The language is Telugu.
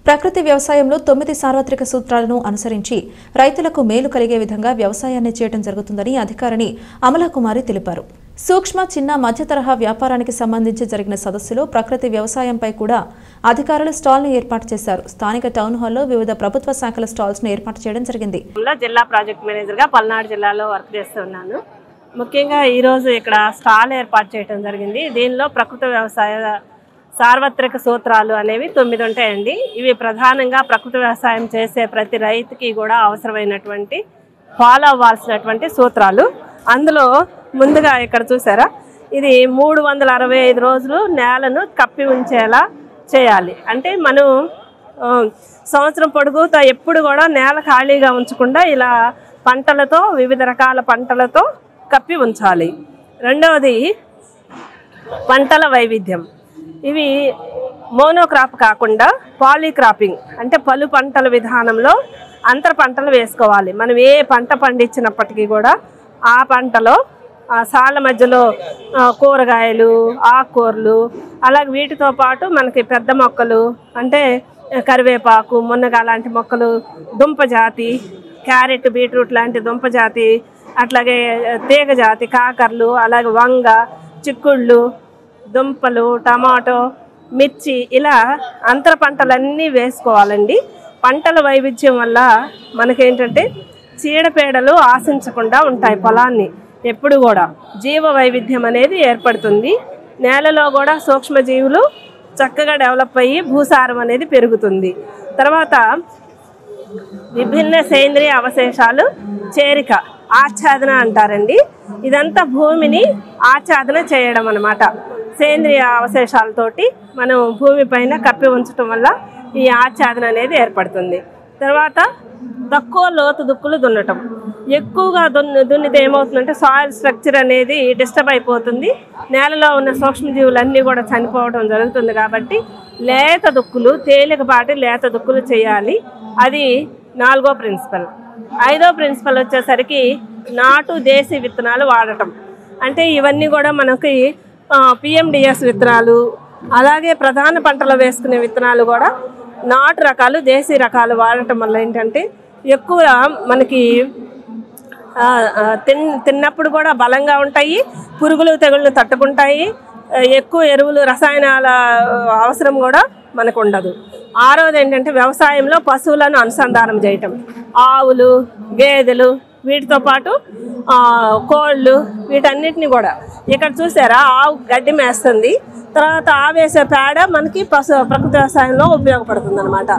ప్రకృతి వ్యవసాయంలో 9 సార్వత్రిక సూత్రాలను అనుసరించి రైతులకు మేలు కలిగే విధంగా వ్యవసాయాన్ని చేయడం జరుగుతుందని అధికారిని అమలాకుమారి తెలిపారు. సూక్ష్మ, చిన్న, మధ్య తరహా వ్యాపారానికి సంబంధించి జరిగిన సదస్సులో ప్రకృతి వ్యవసాయంపై కూడా అధికారులు స్టాల్ను ఏర్పాటు చేశారు. స్థానిక టౌన్ హాల్లో వివిధ ప్రభుత్వ శాఖల స్టాల్స్ను ఏర్పాటు చేయడం జరిగింది. జిల్లా ప్రాజెక్ట్ మేనేజర్గా పల్నాడు జిల్లాలో వర్క్ చేస్తున్నాను. ముఖ్యంగా ఈరోజు ఇక్కడ స్టాల్ ఏర్పాటు చేయడం జరిగింది. దీనిలో ప్రకృతి వ్యవసాయ సార్వత్రిక సూత్రాలు అనేవి 9 ఉంటాయండి. ఇవి ప్రధానంగా ప్రకృతి వ్యవసాయం చేసే ప్రతి రైతుకి కూడా అవసరమైనటువంటి ఫాలో అవ్వాల్సినటువంటి సూత్రాలు. అందులో ముందుగా ఇక్కడ చూసారా, ఇది 365 రోజులు నేలను కప్పి ఉంచేలా చేయాలి. అంటే మనం సంవత్సరం పొడుగుతా ఎప్పుడు కూడా నేల ఖాళీగా ఉంచకుండా ఇలా పంటలతో, వివిధ రకాల పంటలతో కప్పి ఉంచాలి. రెండవది పంటల వైవిధ్యం. ఇవి మోనోక్రాప్ కాకుండా పాలీక్రాపింగ్, అంటే పలు పంటల విధానంలో అంతర పంటలు వేసుకోవాలి. మనం ఏ పంట పండించినప్పటికీ కూడా ఆ పంటలో సాళ్ళ మధ్యలో కూరగాయలు, ఆకుకూరలు, అలాగే వీటితో పాటు మనకి పెద్ద మొక్కలు అంటే కరివేపాకు, మునగ లాంటి మొక్కలు, దుంప జాతి, క్యారెట్, బీట్రూట్ లాంటి దుంప జాతి, అట్లాగే తీగ జాతి, కాకరలు, అలాగే వంగ, చిక్కుళ్ళు, దుంపలు, టమాటో, మిర్చి, ఇలా అంతర పంటలన్నీ వేసుకోవాలండి. పంటల వైవిధ్యం వల్ల మనకేంటంటే చీడపీడలు ఆశించకుండా ఉంటాయి. పొలాన్ని ఎప్పుడు కూడా జీవ వైవిధ్యం అనేది ఏర్పడుతుంది. నేలలో కూడా సూక్ష్మజీవులు చక్కగా డెవలప్ అయ్యి భూసారం అనేది పెరుగుతుంది. తర్వాత విభిన్న సేంద్రియ అవశేషాలు చేరిక, ఆచ్ఛాదన అంటారండి. ఇదంతా భూమిని ఆచ్ఛాదన చేయడం అన్నమాట. సేంద్రియ అవశేషాలతోటి మనం భూమిపైన కప్పి ఉంచడం వల్ల ఈ ఆచ్ఛాదన అనేది ఏర్పడుతుంది. తర్వాత తక్కువ లోతు దుక్కులు దున్నటం. ఎక్కువగా దున్నితే ఏమవుతుందంటే సాయిల్ స్ట్రక్చర్ అనేది డిస్టర్బ్ అయిపోతుంది. నేలలో ఉన్న సూక్ష్మజీవులన్నీ కూడా చనిపోవడం జరుగుతుంది. కాబట్టి లేత దుక్కులు, తేలికపాటి లేత దుక్కులు చేయాలి. అది 4వ ప్రిన్సిపల్. 5వ ప్రిన్సిపల్ వచ్చేసరికి నాటు దేశీ విత్తనాలు వాడటం. అంటే ఇవన్నీ కూడా మనకి PMDS విత్తనాలు, అలాగే ప్రధాన పంటలు వేసుకునే విత్తనాలు కూడా నాటు రకాలు, దేశీ రకాలు వాడటం వల్ల ఏంటంటే ఎక్కువ మనకి తిన్నప్పుడు కూడా బలంగా ఉంటాయి, పురుగులు తెగుళ్ళు తట్టుకుంటాయి, ఎక్కువ ఎరువులు, రసాయనాల అవసరం కూడా మనకు ఉండదు. 6వది ఏంటంటే వ్యవసాయంలో పశువులను అనుసంధానం చేయటం. ఆవులు, గేదెలు, వీటితో పాటు కోళ్ళు, వీటన్నిటిని కూడా ఇక్కడ చూసారా, ఆవు గడ్డి మేస్తుంది. తర్వాత ఆవేసే పేడ మనకి ప్రకృతి వ్యవసాయంలో ఉపయోగపడుతుంది అన్నమాట.